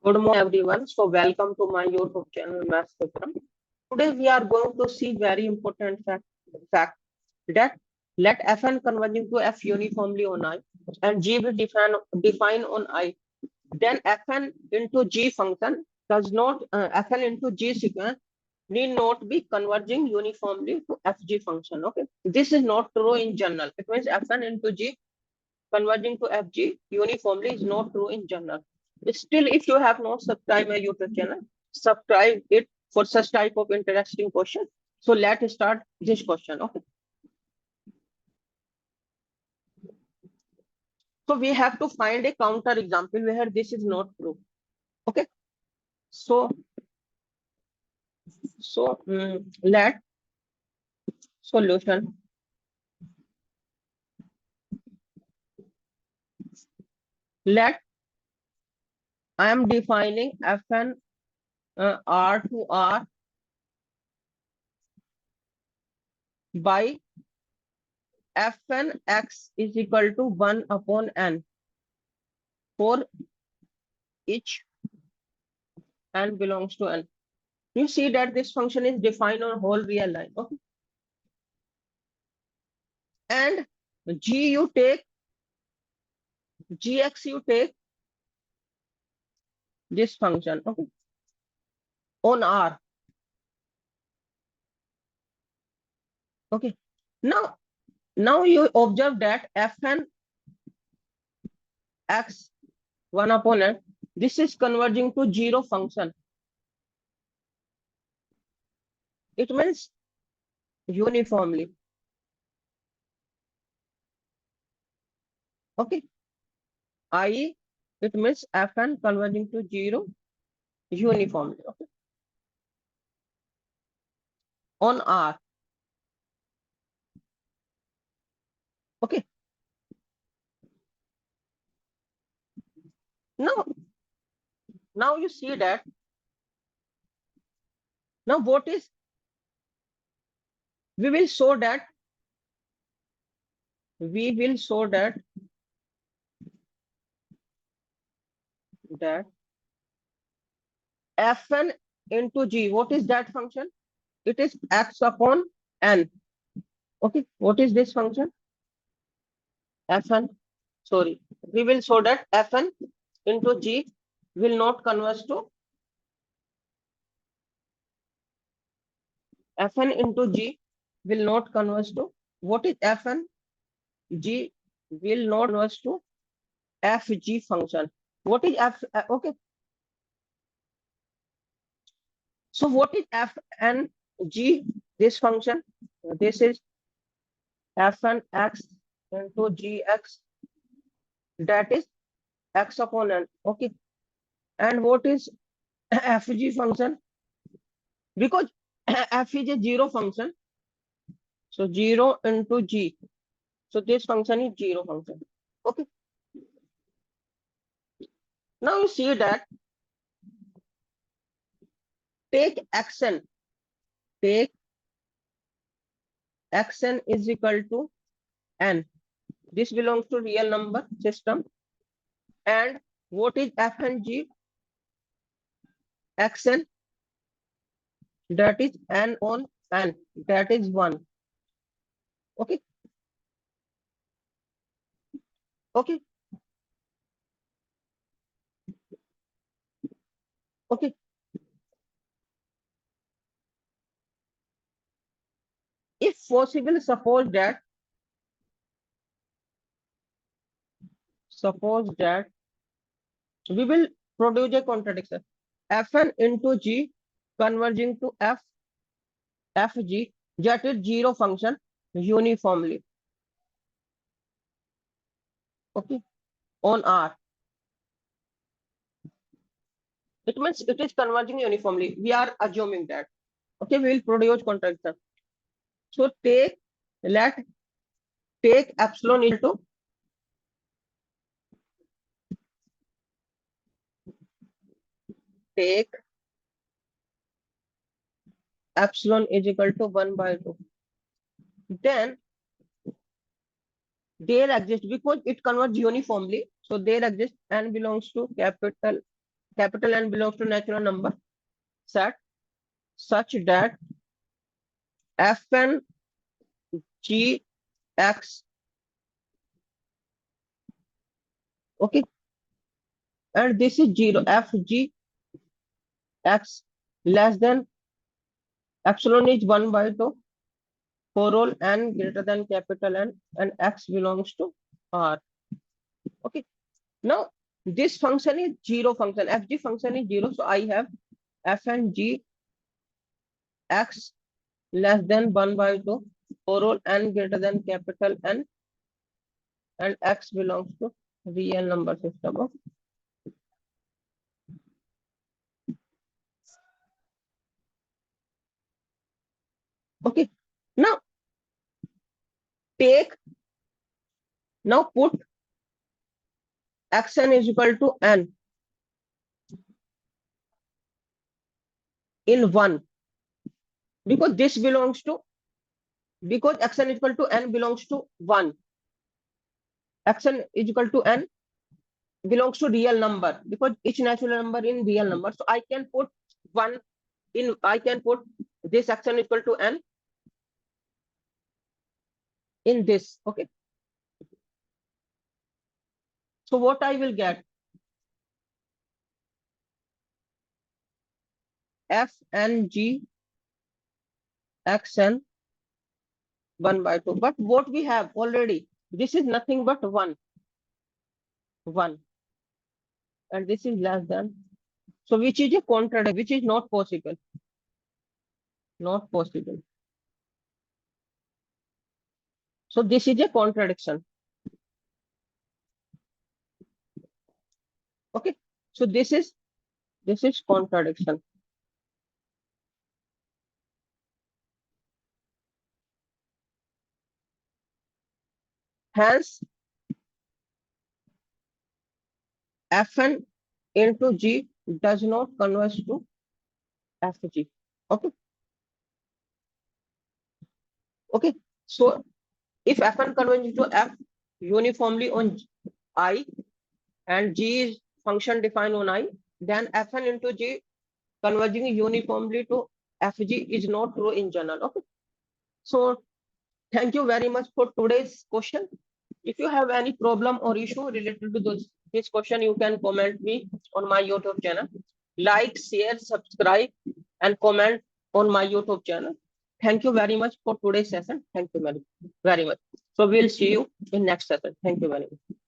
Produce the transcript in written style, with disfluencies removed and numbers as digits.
Good morning, everyone. So, welcome to my YouTube channel, Maths Avatarm. Today, we are going to see very important fact that let Fn converging to F uniformly on I and G be define on I. Then Fn into G function does not Fn into G sequence need not be converging uniformly to Fg function. Okay, this is not true in general. It means Fn into G converging to Fg uniformly is not true in general. Still, if you have not subscribed my YouTube channel, subscribe it for such type of interesting question. So let's start this question. Okay. So we have to find a counter example where this is not true. Okay. So let solution let I am defining Fn R to R by Fn x is equal to 1 upon n for each n belongs to n. You see that this function is defined on whole real line. Okay. And G you take, Gx you take this function. Okay. On R. Okay. Now you observe that Fn x 1 upon n, this is converging to 0 function. It means uniformly. Okay. I, it means Fn converging to 0 uniformly. Okay. On R. Okay. Now you see that. Now what is, we will show that Fn into G, what is that function? It is x upon n. Okay, what is this function? Fn, sorry, we will show that Fn into G will not converge to Fn into G will not converge to, what is Fn? G will not converge to Fg function. What is F? Okay. So what is Fn G? This function. This is Fn x into Gx. That is x upon n. Okay. And what is Fg function? Because f is a 0 function. So 0 into G. So this function is 0 function. Okay. Now you see that take xn. Take xn is equal to n. This belongs to real number system. And what is f and g? Xn, that is n on n, that is 1. Okay. Okay. Okay. If possible, suppose that we will produce a contradiction. Fn into G converging to Fg, that is 0 function uniformly. Okay. On R. It means it is converging uniformly. We are assuming that. Okay, we will produce contradiction. So take epsilon into take epsilon is equal to 1 by 2. Then there exists, because it converges uniformly, so there exists n belongs to capital capital N belongs to natural number set such that Fn G X, okay, and this is 0, F G X less than epsilon is 1 by 2 for all N greater than capital N and X belongs to R. Okay, now this function is 0 function, Fg function is 0, so I have Fn G X less than 1 by 2 for all N greater than capital N and X belongs to real number system. Okay, now take, now put Xn is equal to N in 1 because this belongs to, because Xn is equal to N belongs to 1. Xn is equal to N belongs to real number because each natural number in real number. So I can put 1 in, I can put this Xn equal to N in this. Okay. So what I will get? Fng Xn 1 by 2. But what we have already, this is nothing but 1. And this is less than. So which is a contradiction, which is not possible. Not possible. So this is a contradiction. Okay. So this is contradiction. Hence, Fn into G does not converge to Fg. Okay. Okay. So if Fn converges to F uniformly on I and G is function defined on I, then Fn into G converging uniformly to Fg is not true in general. Okay. So thank you very much for today's question. If you have any problem or issue related to this question, you can comment me on my YouTube channel. Like, share, subscribe, and comment on my YouTube channel. Thank you very much for today's session. Thank you very much. So we'll see you in next session. Thank you very much.